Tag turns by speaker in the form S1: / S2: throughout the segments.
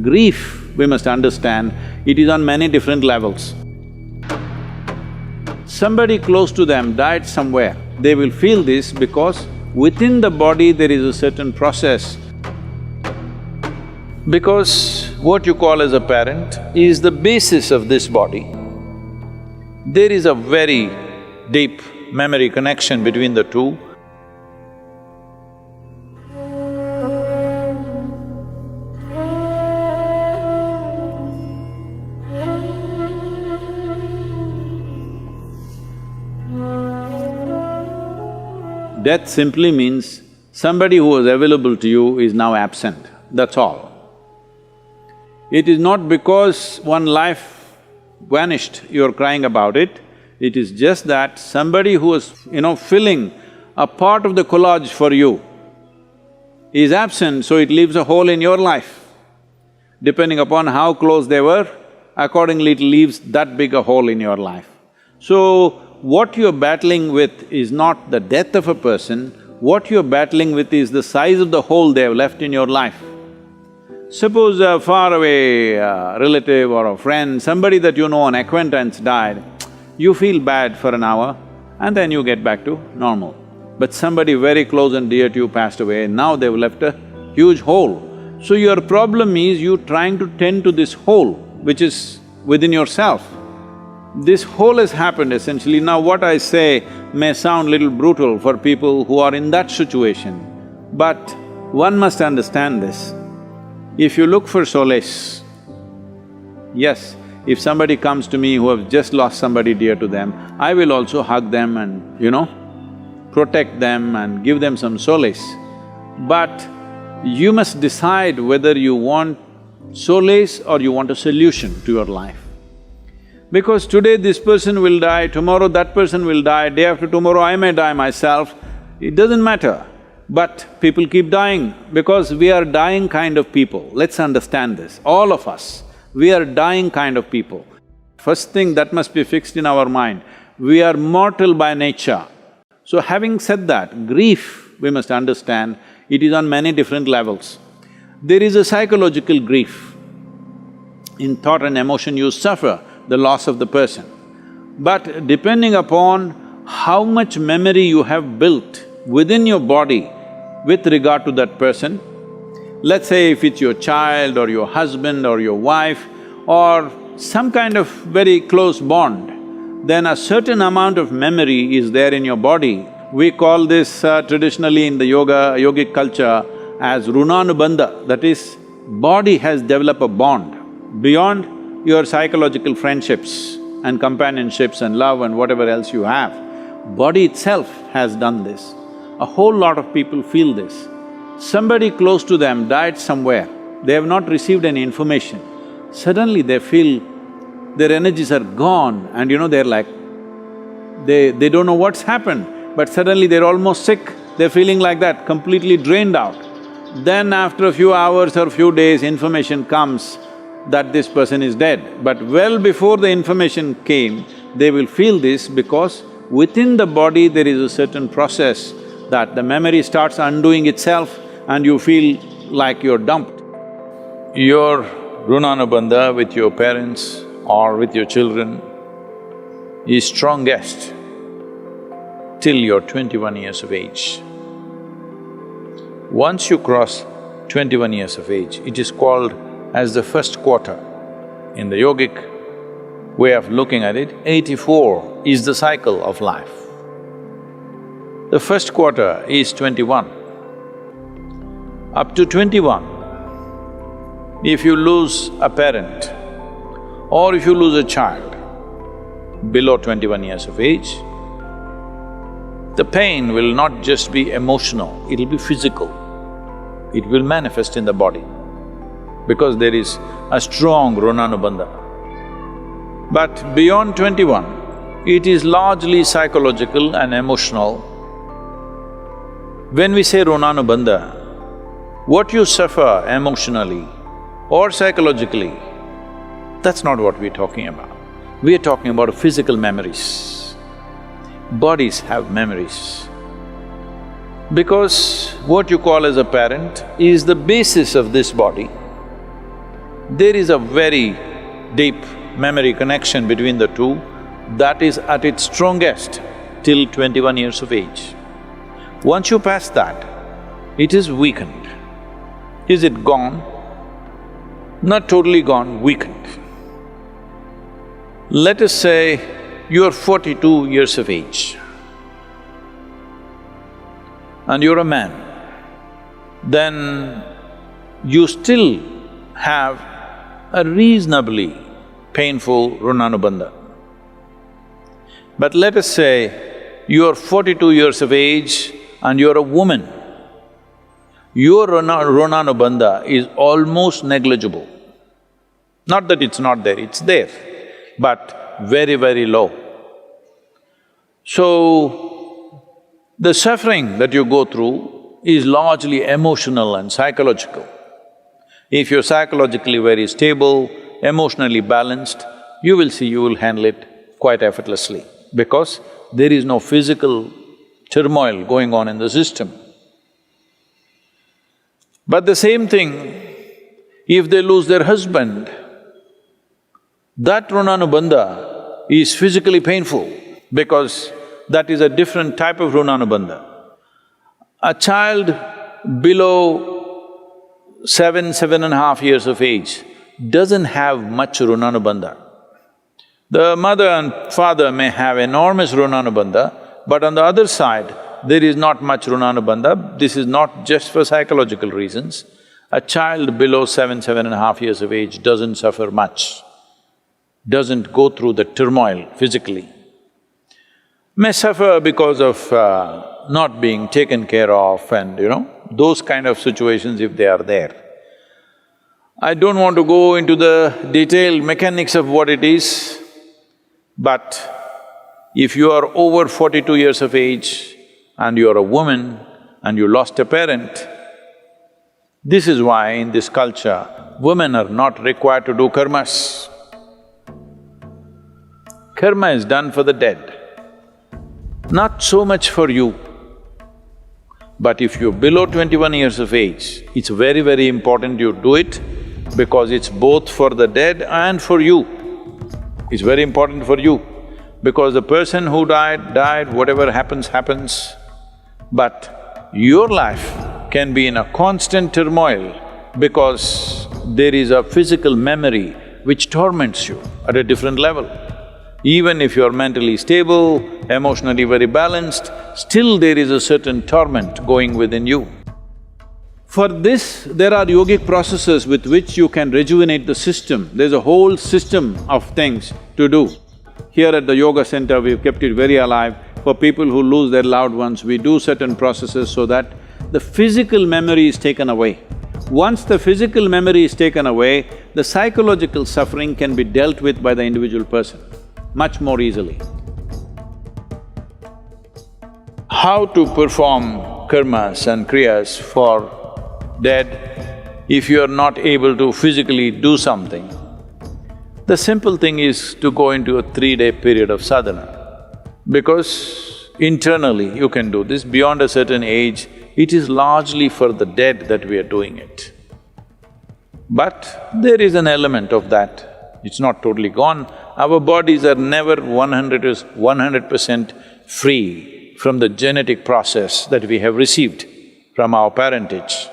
S1: Grief, we must understand, it is on many different levels. Somebody close to them died somewhere, they will feel this because within the body there is a certain process. Because what you call as a parent is the basis of this body. There is a very deep memory connection between the two. Death simply means somebody who was available to you is now absent, that's all. It is not because one life vanished, you're crying about it. It is just that somebody who was, filling a part of the collage for you is absent, so it leaves a hole in your life. Depending upon how close they were, accordingly it leaves that big a hole in your life. So, what you're battling with is not the death of a person, what you're battling with is the size of the hole they have left in your life. Suppose a faraway relative or a friend, somebody that you know, an acquaintance died, you feel bad for an hour and then you get back to normal. But somebody very close and dear to you passed away, now they've left a huge hole. So your problem is you trying to tend to this hole which is within yourself. This hole has happened essentially. Now what I say may sound little brutal for people who are in that situation, but one must understand this. If you look for solace, yes, if somebody comes to me who have just lost somebody dear to them, I will also hug them and, protect them and give them some solace. But you must decide whether you want solace or you want a solution to your life. Because today this person will die, tomorrow that person will die, day after tomorrow I may die myself, it doesn't matter. But people keep dying because we are dying kind of people. Let's understand this, all of us, we are dying kind of people. First thing that must be fixed in our mind, we are mortal by nature. So having said that, grief, we must understand, it is on many different levels. There is a psychological grief. In thought and emotion you suffer the loss of the person. But depending upon how much memory you have built within your body with regard to that person, let's say if it's your child or your husband or your wife or some kind of very close bond, then a certain amount of memory is there in your body. We call this traditionally in the yogic culture as runanubandha, that is, body has developed a bond beyond your psychological friendships and companionships and love and whatever else you have. Body itself has done this. A whole lot of people feel this. Somebody close to them died somewhere, they have not received any information. Suddenly they feel their energies are gone and they're like… they don't know what's happened, but suddenly they're almost sick, they're feeling like that, completely drained out. Then after a few hours or few days, information comes that this person is dead. But well before the information came, they will feel this because within the body there is a certain process that the memory starts undoing itself and you feel like you're dumped. Your runanubandha with your parents or with your children is strongest till you're 21 years of age. Once you cross 21 years of age, it is called as the first quarter. In the yogic way of looking at it, 84 is the cycle of life. The first quarter is 21. Up to 21, if you lose a parent or if you lose a child below 21 years of age, the pain will not just be emotional, it'll be physical. It will manifest in the body because there is a strong runanubandha. But beyond 21, it is largely psychological and emotional. When we say runanubandha, what you suffer emotionally or psychologically, that's not what we're talking about. We are talking about physical memories. Bodies have memories. Because what you call as a parent is the basis of this body. There is a very deep memory connection between the two that is at its strongest till 21 years of age. Once you pass that, it is weakened. Is it gone? Not totally gone, weakened. Let us say you are 42 years of age and you're a man, then you still have a reasonably painful runanubandha. But let us say you are 42 years of age and you're a woman, your runanubandha is almost negligible. Not that it's not there, it's there, but very, very low. So, the suffering that you go through is largely emotional and psychological. If you're psychologically very stable, emotionally balanced, you will see you will handle it quite effortlessly because there is no physical turmoil going on in the system. But the same thing, if they lose their husband, that runanubandha is physically painful because that is a different type of runanubandha. A child below 7.5 years of age doesn't have much runanubandha. The mother and father may have enormous runanubandha, but on the other side, there is not much runanubandha. This is not just for psychological reasons. A child below 7.5 years of age doesn't suffer much, doesn't go through the turmoil physically. May suffer because of not being taken care of and, those kind of situations if they are there. I don't want to go into the detailed mechanics of what it is, but if you are over 42 years of age and you are a woman and you lost a parent, this is why in this culture, women are not required to do karmas. Karma is done for the dead, not so much for you. But if you're below 21 years of age, it's very, very important you do it because it's both for the dead and for you. It's very important for you because the person who died, whatever happens, happens. But your life can be in a constant turmoil because there is a physical memory which torments you at a different level. Even if you're mentally stable, emotionally very balanced, still there is a certain torment going within you. For this, there are yogic processes with which you can rejuvenate the system. There's a whole system of things to do. Here at the yoga center, we've kept it very alive. For people who lose their loved ones, we do certain processes so that the physical memory is taken away. Once the physical memory is taken away, the psychological suffering can be dealt with by the individual person much more easily. How to perform karmas and kriyas for dead if you are not able to physically do something? The simple thing is to go into a 3-day period of sadhana, because internally you can do this. Beyond a certain age, it is largely for the dead that we are doing it. But there is an element of that, it's not totally gone. Our bodies are never 100% free from the genetic process that we have received from our parentage.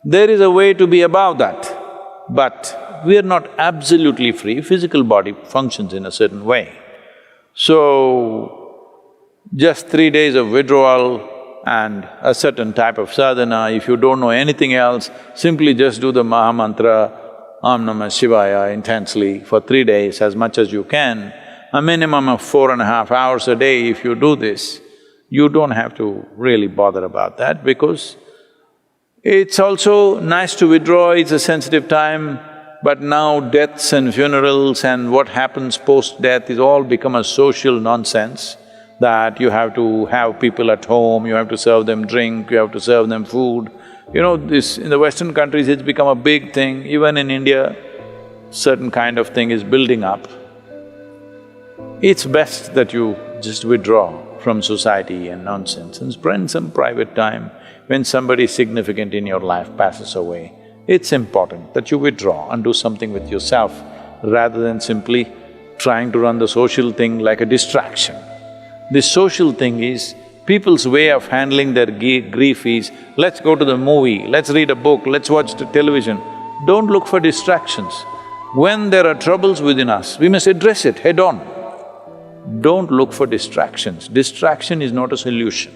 S1: There is a way to be above that, but we are not absolutely free. Physical body functions in a certain way. So, just 3 days of withdrawal and a certain type of sadhana, if you don't know anything else, simply just do the Maha Mantra, Om Namah Shivaya intensely for 3 days as much as you can. A minimum of 4.5 hours a day if you do this, you don't have to really bother about that because it's also nice to withdraw, it's a sensitive time, but now deaths and funerals and what happens post-death is all become a social nonsense that you have to have people at home, you have to serve them drink, you have to serve them food. This… in the Western countries it's become a big thing, even in India, certain kind of thing is building up. It's best that you just withdraw from society and nonsense and spend some private time when somebody significant in your life passes away. It's important that you withdraw and do something with yourself rather than simply trying to run the social thing like a distraction. This social thing is, people's way of handling their grief is, let's go to the movie, let's read a book, let's watch the television. Don't look for distractions. When there are troubles within us, we must address it head on. Don't look for distractions. Distraction is not a solution.